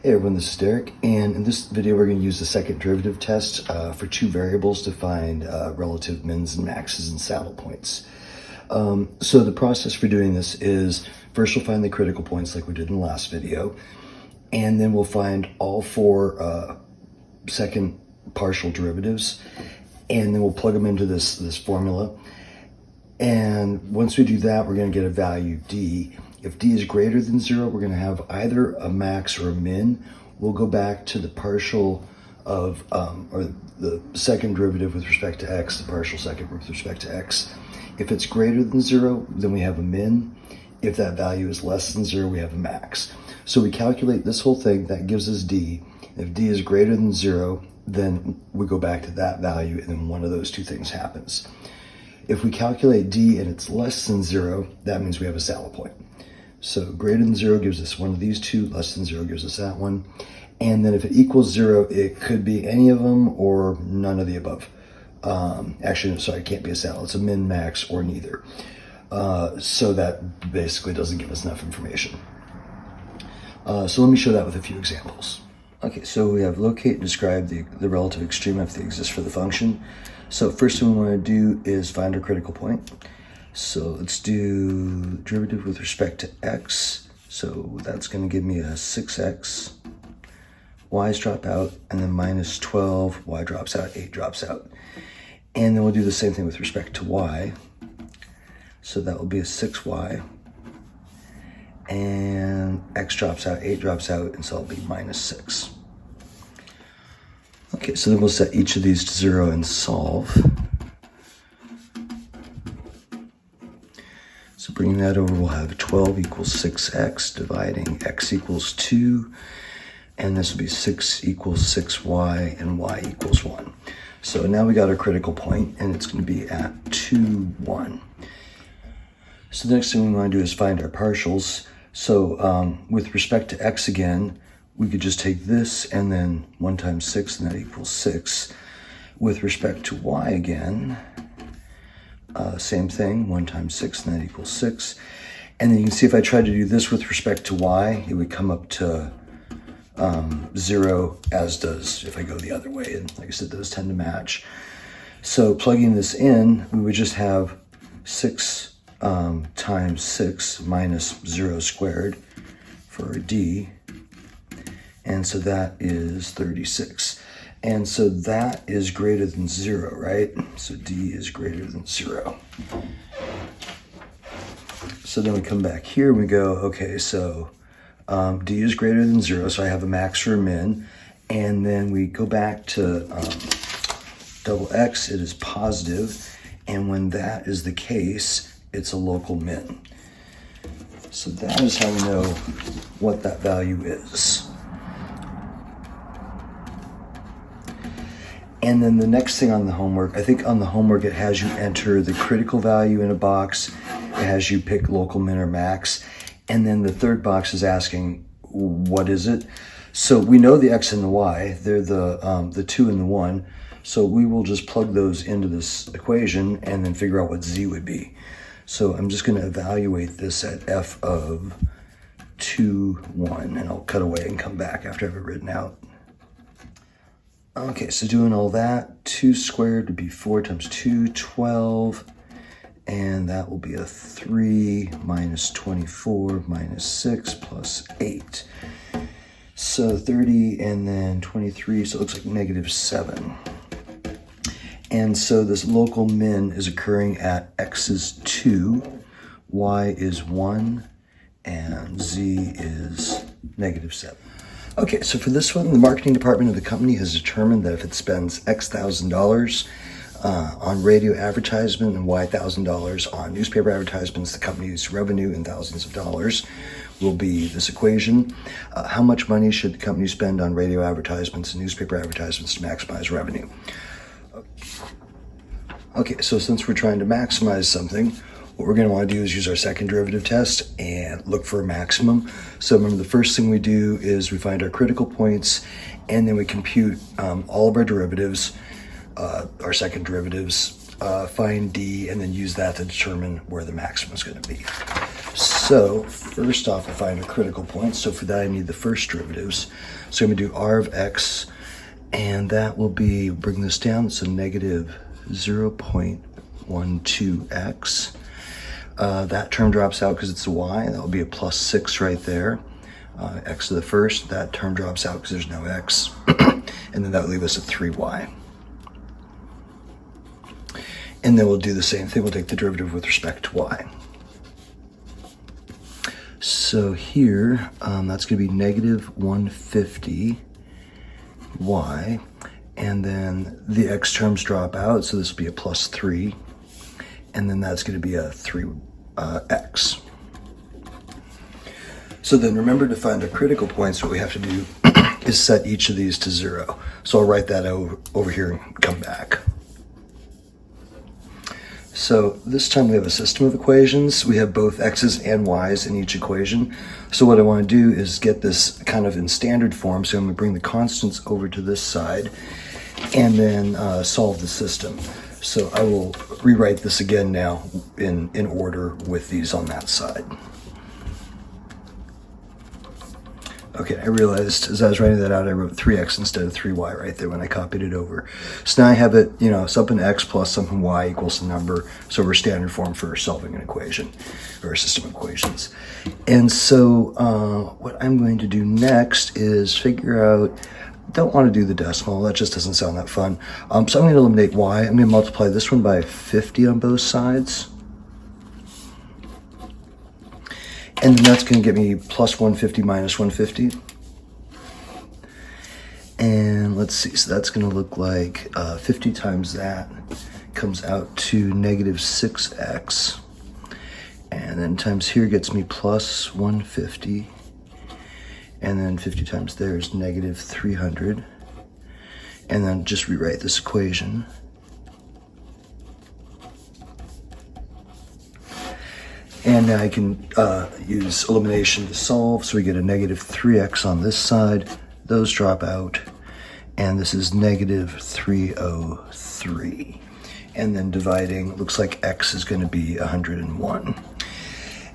Hey everyone, this is Derek, and in this video we're going to use the second derivative test for two variables to find relative mins and maxes and saddle points. So the process for doing this is first we'll find the critical points like we did in the last video, and then we'll find all four second partial derivatives, and then we'll plug them into this formula. And once we do that, we're going to get a value d. If d is greater than 0, we're going to have either a max or a min. We'll go back to the partial of, or the second derivative with respect to x, the partial second with respect to x. If it's greater than 0, then we have a min. If that value is less than 0, we have a max. So we calculate this whole thing, that gives us d. If d is greater than 0, then we go back to that value, and then one of those two things happens. If we calculate d and it's less than 0, that means we have a saddle point. So greater than 0 gives us one of these two, less than 0 gives us that one. And then if it equals 0, it could be any of them or none of the above. Actually, sorry, it can't be a saddle. It's a min, max, or neither. So that basically doesn't give us enough information. So let me show that with a few examples. Okay, so we have locate and describe the relative extrema if they exist for the function. So first thing we want to do is find our critical point. So let's do derivative with respect to x. So that's going to give me a 6x. Y's drop out, and then minus 12. Y drops out, 8 drops out. And then we'll do the same thing with respect to y. So that will be a 6y. And x drops out, 8 drops out, and so it'll be minus 6. Okay, so then we'll set each of these to 0 and solve. So bringing that over, we'll have 12 equals 6x, dividing x equals 2, and this will be 6 equals 6y, and y equals 1. So now we got our critical point, and it's going to be at 2, 1. So the next thing we want to do is find our partials. So with respect to x again, we could just take this and then 1 times 6, and that equals 6. With respect to y again, same thing, 1 times 6, and that equals 6. And then you can see if I tried to do this with respect to y, it would come up to 0, as does if I go the other way. And like I said, those tend to match. So plugging this in, we would just have 6 times 6 minus 0 squared for a d. And so that is 36. And so that is greater than 0, right? So d is greater than 0. So then we come back here and we go, okay, so d is greater than 0, so I have a max or a min. And then we go back to double x, it is positive. And when that is the case, it's a local min. So that is how we know what that value is. And then the next thing on the homework, I think on the homework it has you enter the critical value in a box. It has you pick local min or max. And then the third box is asking, what is it? So we know the x and the y, they're the 2 and the 1. So we will just plug those into this equation and then figure out what z would be. So I'm just going to evaluate this at f of 2, 1, and I'll cut away and come back after I have it written out. Okay, so doing all that, 2 squared would be 4 times 2, 12, and that will be a 3 minus 24 minus 6 plus 8. So 30 and then 23, so it looks like negative 7. And so this local min is occurring at x is 2, y is 1, and z is negative 7. Okay, so for this one, the marketing department of the company has determined that if it spends X thousand dollars on radio advertisement and Y $1,000 on newspaper advertisements, the company's revenue in thousands of dollars will be this equation. How much money should the company spend on radio advertisements and newspaper advertisements to maximize revenue? Okay, so since we're trying to maximize something, what we're going to want to do is use our second derivative test and look for a maximum. So remember, the first thing we do is we find our critical points, and then we compute all of our derivatives, our second derivatives, find d, and then use that to determine where the maximum is going to be. So first off, I find a critical point. So for that, I need the first derivatives. So I'm going to do r of x, and that will be, bring this down, so negative 0.12x. That term drops out because it's a y. That will be a plus 6 right there. X to the first, that term drops out because there's no x. And then that will leave us a 3y. And then we'll do the same thing. We'll take the derivative with respect to y. So here, that's going to be negative 150 y. And then the x terms drop out, so this will be a plus 3. And then that's going to be a 3x. So then remember, to find our critical points, what we have to do is set each of these to 0. So I'll write that over here and come back. So this time we have a system of equations. We have both x's and y's in each equation. So what I want to do is get this kind of in standard form. So I'm going to bring the constants over to this side and then solve the system. So I will rewrite this again now in order with these on that side. Okay, I realized as I was writing that out, I wrote 3x instead of 3y right there when I copied it over. So now I have it, something x plus something y equals a number. So we're standard form for solving an equation or a system of equations. And so what I'm going to do next is figure out, don't want to do the decimal, that just doesn't sound that fun. So I'm going to eliminate y. I'm going to multiply this one by 50 on both sides. And then that's going to get me plus 150 minus 150. And let's see, so that's going to look like 50 times that comes out to negative 6x. And then times here gets me plus 150. And then 50 times there is negative 300. And then just rewrite this equation. And now I can use elimination to solve. So we get a negative 3x on this side. Those drop out. And this is negative 303. And then dividing, looks like x is going to be 101.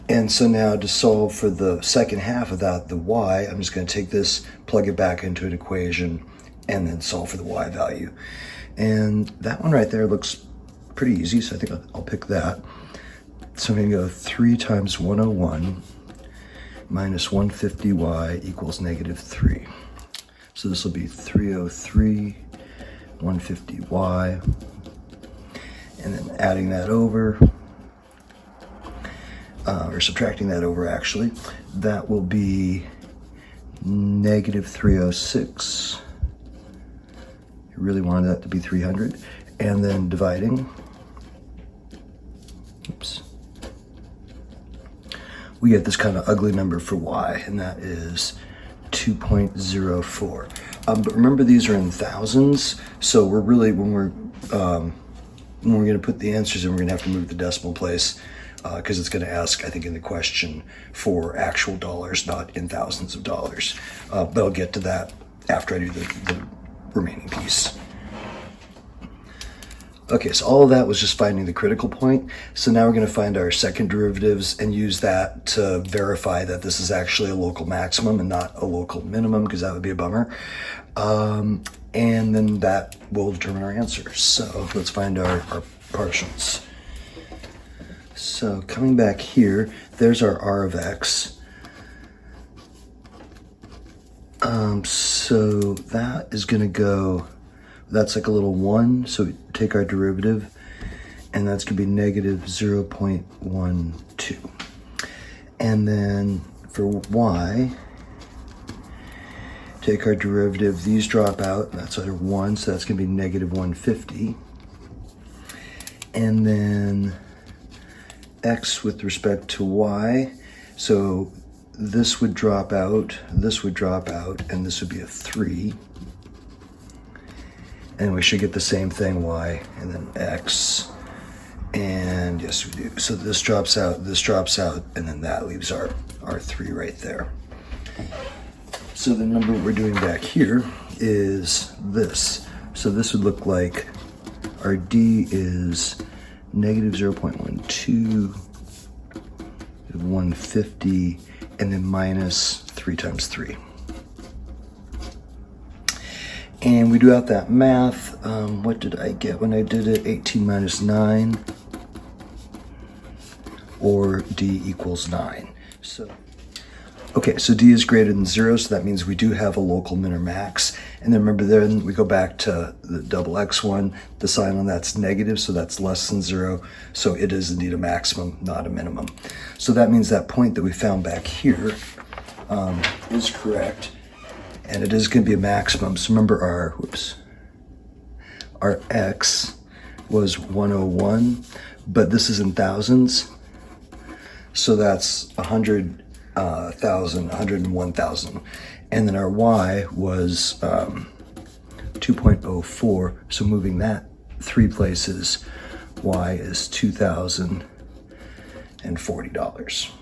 And so now to solve for the second half of that, the y, I'm just going to take this, plug it back into an equation, and then solve for the y value. And that one right there looks pretty easy, so I think I'll pick that. So I'm going to go 3 times 101 minus 150y equals negative 3. So this will be 303, 150y, and then adding that over, or subtracting that over actually, that will be negative 306. I really wanted that to be 300. And then dividing, oops, we get this kind of ugly number for y, and that is 2.04. But remember, these are in thousands, so we're really, when we're going to put the answers in, we're going to have to move the decimal place, because it's going to ask, I think, in the question for actual dollars, not in thousands of dollars. But I'll get to that after I do the remaining piece. Okay, so all of that was just finding the critical point. So now we're going to find our second derivatives and use that to verify that this is actually a local maximum and not a local minimum, because that would be a bummer. And then that will determine our answer. So let's find our partials. So coming back here, there's our r of x. So that is going to go, that's like a little 1, so we take our derivative, and that's going to be negative 0.12. And then for y, take our derivative, these drop out, that's under 1, so that's going to be negative 150. And then x with respect to y, so this would drop out, this would drop out, and this would be a 3. And we should get the same thing, y, and then x. And yes, we do. So this drops out, and then that leaves our 3 right there. So the number we're doing back here is this. So this would look like our d is negative 0.12 negative 150, and then minus 3 times 3. And we do out that math. What did I get when I did it? 18 minus 9, or D equals 9. So, okay, so D is greater than 0, so that means we do have a local min or max. And then remember, then we go back to the double X one. The sign on that's negative, so that's less than 0. So it is indeed a maximum, not a minimum. So that means that point that we found back here is correct. And it is going to be a maximum. So remember our X was 101, but this is in thousands. So that's 100,000, 101,000. And then our Y was 2.04. So moving that 3 places, Y is $2,040.